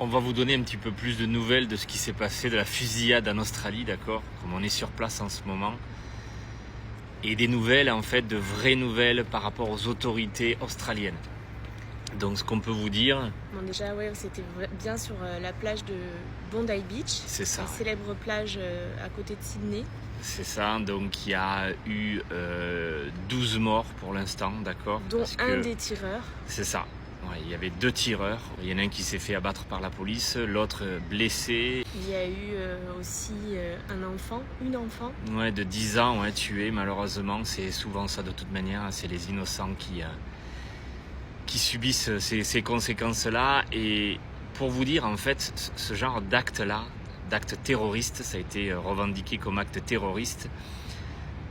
On va vous donner un petit peu plus de nouvelles de ce qui s'est passé, de la fusillade en Australie, d'accord? Comme on est sur place en ce moment. Et des nouvelles, en fait, de vraies nouvelles par rapport aux autorités australiennes. Donc ce qu'on peut vous dire... Bon, déjà, ouais, c'était bien sur la plage de Bondi Beach. C'est ça. La célèbre plage à côté de Sydney. C'est ça, donc il y a eu 12 morts pour l'instant, d'accord? Dont un des tireurs. C'est ça. Ouais, il y avait 2 tireurs. Il y en a un qui s'est fait abattre par la police, l'autre blessé. Il y a eu aussi une enfant. Ouais, de 10 ans, ouais, tué malheureusement. C'est souvent ça de toute manière. C'est les innocents qui subissent ces conséquences-là. Et pour vous dire, en fait, ce genre d'acte-là, d'acte terroriste, ça a été revendiqué comme acte terroriste.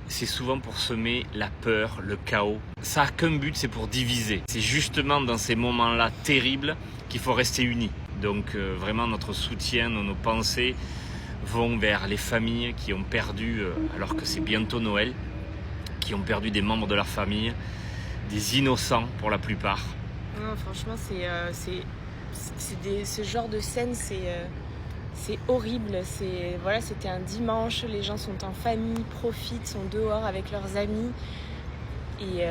C'est souvent pour semer la peur, le chaos. Ça n'a qu'un but, c'est pour diviser. C'est justement dans ces moments-là terribles qu'il faut rester unis. Donc vraiment notre soutien, nos pensées vont vers les familles qui ont perdu, alors que c'est bientôt Noël, qui ont perdu des membres de leur famille, des innocents pour la plupart. Non, franchement, ce genre de scène, c'est horrible. Voilà, c'était un dimanche, les gens sont en famille, profitent, sont dehors avec leurs amis. Et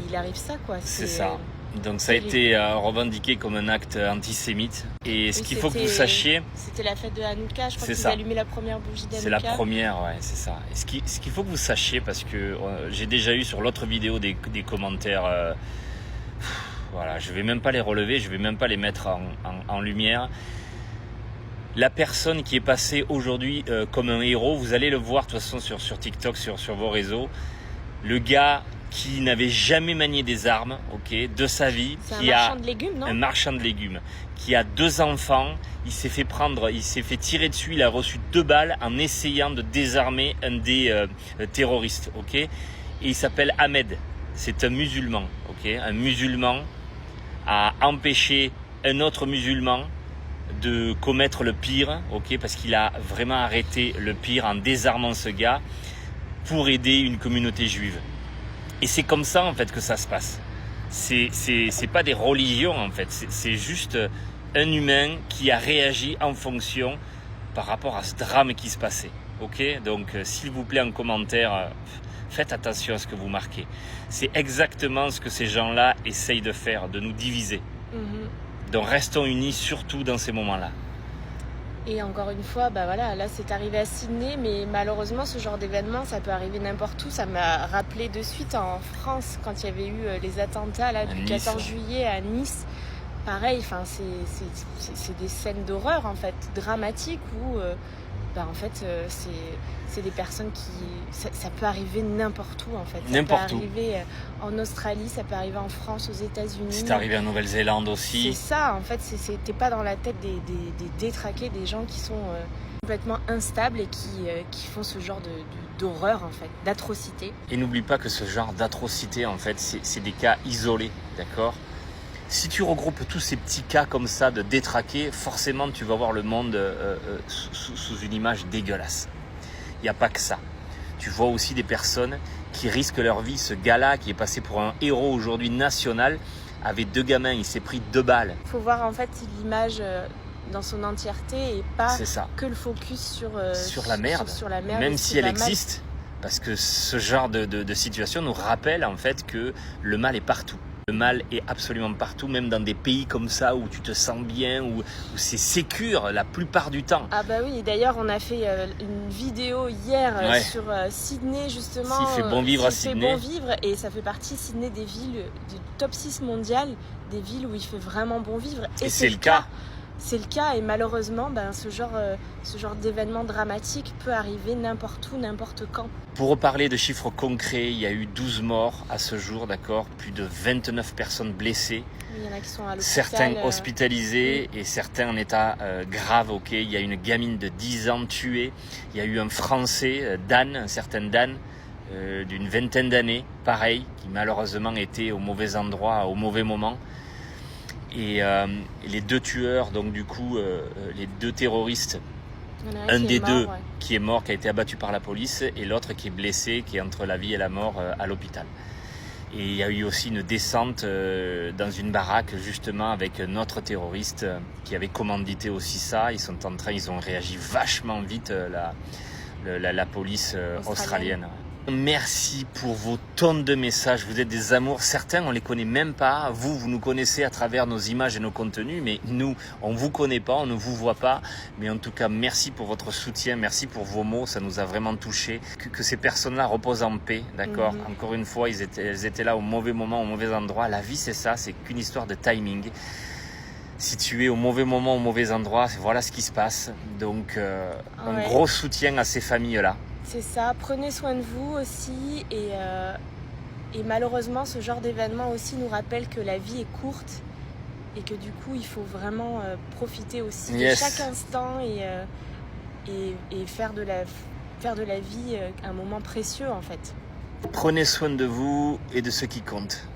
il arrive ça, quoi. C'est ça. Donc ça a été revendiqué comme un acte antisémite. Et ce qu'il faut que vous sachiez... C'était la fête de Hanouka, je crois qu'ils allumaient la première bougie d'Hanouka. C'est la première, ouais, c'est ça. Et ce qu'il faut que vous sachiez, parce que j'ai déjà eu sur l'autre vidéo des commentaires... voilà, je vais même pas les relever, je vais même pas les mettre en lumière. La personne qui est passée aujourd'hui comme un héros, vous allez le voir de toute façon sur TikTok, sur vos réseaux. Le gars qui n'avait jamais manié des armes, ok, de sa vie. C'est un marchand de légumes, non ? Un marchand de légumes, qui a 2 enfants. Il s'est fait tirer dessus, il a reçu 2 balles en essayant de désarmer un des terroristes, ok. Et il s'appelle Ahmed, c'est un musulman, ok. Un musulman a empêché un autre musulman de commettre le pire, ok, parce qu'il a vraiment arrêté le pire en désarmant ce gars pour aider une communauté juive. Et c'est comme ça en fait que ça se passe. C'est pas des religions en fait, c'est juste un humain qui a réagi en fonction par rapport à ce drame qui se passait, ok. Donc s'il vous plaît en commentaire, faites attention à ce que vous marquez. C'est exactement ce que ces gens-là essayent de faire, de nous diviser. Donc restons unis surtout dans ces moments-là. Et encore une fois, bah voilà, là c'est arrivé à Sydney, mais malheureusement ce genre d'événement ça peut arriver n'importe où. Ça m'a rappelé de suite en France quand il y avait eu les attentats là, du 14 juillet à Nice. Pareil, c'est des scènes d'horreur en fait, dramatiques où en fait c'est des personnes qui... Ça peut arriver n'importe où en fait. Ça peut arriver en Australie, ça peut arriver en France, aux États-Unis. C'est arrivé en Nouvelle-Zélande aussi. C'est ça en fait, t'es pas dans la tête des détraqués, des gens qui sont complètement instables et qui font ce genre d'horreur en fait, d'atrocité. Et n'oublie pas que ce genre d'atrocité en fait, c'est des cas isolés, d'accord ? Si tu regroupes tous ces petits cas comme ça de détraqués, forcément tu vas voir le monde sous une image dégueulasse. Il n'y a pas que ça. Tu vois aussi des personnes qui risquent leur vie. Ce gars-là qui est passé pour un héros aujourd'hui national avait 2 gamins, il s'est pris 2 balles. Il faut voir en fait l'image dans son entièreté et pas que le focus sur la merde, même si elle existe. Parce que ce genre de situation nous rappelle en fait que le mal est partout. Le mal est absolument partout, même dans des pays comme ça où tu te sens bien, où c'est sécure la plupart du temps. Ah bah oui, d'ailleurs on a fait une vidéo hier sur Sydney justement. S'il fait bon vivre à Sydney. Bon vivre, et ça fait partie Sydney des villes du top 6 mondial, des villes où il fait vraiment bon vivre. Et c'est le cas. C'est le cas et malheureusement ce genre d'événement dramatique peut arriver n'importe où, n'importe quand. Pour reparler de chiffres concrets, il y a eu 12 morts à ce jour, d'accord, plus de 29 personnes blessées. Il y en a qui sont à l'hôpital. Certains hospitalisés et certains en état grave, ok. Il y a une gamine de 10 ans tuée. Il y a eu un Français, Dan, un certain Dan, d'une vingtaine d'années, pareil, qui malheureusement était au mauvais endroit, au mauvais moment. Et les 2 tueurs, donc du coup, les 2 terroristes, un des 2 qui est mort, qui a été abattu par la police, et l'autre qui est blessé, qui est entre la vie et la mort à l'hôpital. Et il y a eu aussi une descente dans une baraque justement avec notre terroriste qui avait commandité aussi ça. Ils ont réagi vachement vite, la police australienne. Merci pour vos tonnes de messages, vous êtes des amours, certains on les connaît même pas, vous nous connaissez à travers nos images et nos contenus, mais nous on vous connaît pas, on ne vous voit pas, mais en tout cas merci pour votre soutien, merci pour vos mots, ça nous a vraiment touchés, que ces personnes-là reposent en paix, d'accord. Encore une fois, elles étaient là au mauvais moment, au mauvais endroit, la vie c'est ça, c'est qu'une histoire de timing. Si tu es au mauvais moment, au mauvais endroit, voilà ce qui se passe, donc un gros soutien à ces familles-là. C'est ça, prenez soin de vous aussi et malheureusement ce genre d'événement aussi nous rappelle que la vie est courte et que du coup il faut vraiment profiter aussi de chaque instant et faire de la vie un moment précieux en fait. Prenez soin de vous et de ceux qui comptent.